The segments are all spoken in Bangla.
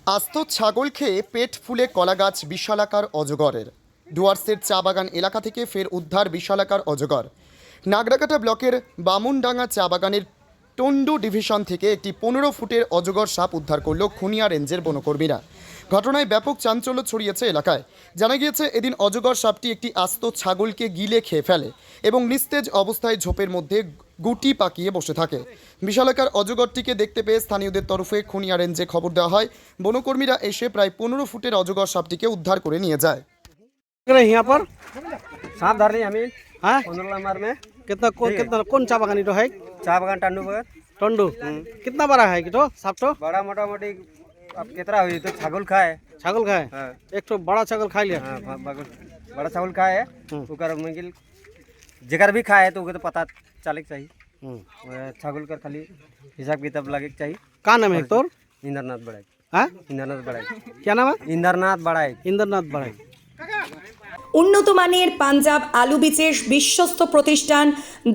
আস্ত ছাগল খেয়ে পেট ফুলে কলাগাছ বিশালাকার অজগরের। ডুয়ার্সের চা বাগান এলাকা থেকে ফের উদ্ধার বিশালাকার অজগর। নাগরাকাটা ব্লকের বামুনডাঙ্গা চা বাগানের টন্ডু ডিভিশন থেকে একটি 15 ফুটের অজগর সাপ উদ্ধার করল খুনিয়া রেঞ্জের বনকর্মীরা। ঘটনায় ব্যাপক চাঞ্চল্য ছড়িয়েছে এলাকায়। জানা গিয়েছে এদিন অজগর সাপটি একটি আস্ত ছাগলকে গিলে খেয়ে ফেলে এবং নিস্তেজ অবস্থায় ঝোপের মধ্যে গুটি পাকিয়ে বসে থাকে। বিশালাকার অজগরটিকে দেখতে পেয়ে স্থানীয়দের তরফে খুনিয়া রেঞ্জে খবর দেওয়া হয়। বনকর্মীরা এসে প্রায় 15 ফুটের অজগর সাপটিকে उद्धार করে নিয়ে যায়। यहाँ पर सांप धर रही हमें हाँ 15 नंबर में। कितना कौन चा बागानी तो है चाय बागान टांडू बगैर टंडू कितना बड़ा है कि तो साप तो बड़ा मोटा मोटी अब कितना हुई तो छागल खाए। छागल खाए हाँ एक तो बड़ा छागल खा लिया हाँ बड़ा छागल खाए है ओकर मंगिल जेकर भी खाए तो ओके तो पता चले के चाहिए। छागल कर खाली हिसाब किताब लगे के चाहिए। का नाम है तोर इंद्रनाथ बड़ाई। हाँ इंद्रनाथ बड़ाई क्या नाम है इंद्रनाथ बड़ाई। इंद्रनाथ बड़ाई। উন্নত মানের পাঞ্জাব আলু বীজের বিশ্বস্ত প্রতিষ্ঠান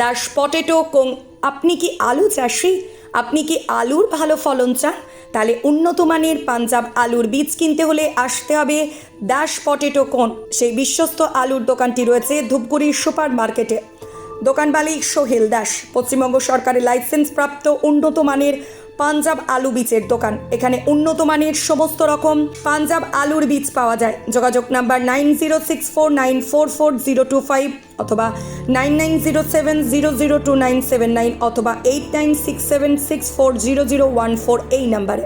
দাস পটেটো কোং। আপনি কি আলু চাষি? আপনি কি আলুর ভালো ফলন চান? তাহলে উন্নত মানের পাঞ্জাব আলুর বীজ কিনতে হলে আসতে হবে দাস পটেটো কোং। সেই বিশ্বস্ত আলুর দোকানটি রয়েছে ধূপগুড়ির সুপার মার্কেটে। দোকান মালিক সোহেল দাস। পশ্চিমবঙ্গ সরকারের লাইসেন্স প্রাপ্ত উন্নত মানের পাঞ্জাব আলু বীজের দোকান। এখানে উন্নত মানের সমস্ত রকম পাঞ্জাব আলুর বীজ পাওয়া যায়। যোগাযোগ নাম্বার 9064944025 অথবা 9907002979 অথবা 8967640014 এই নাম্বারে।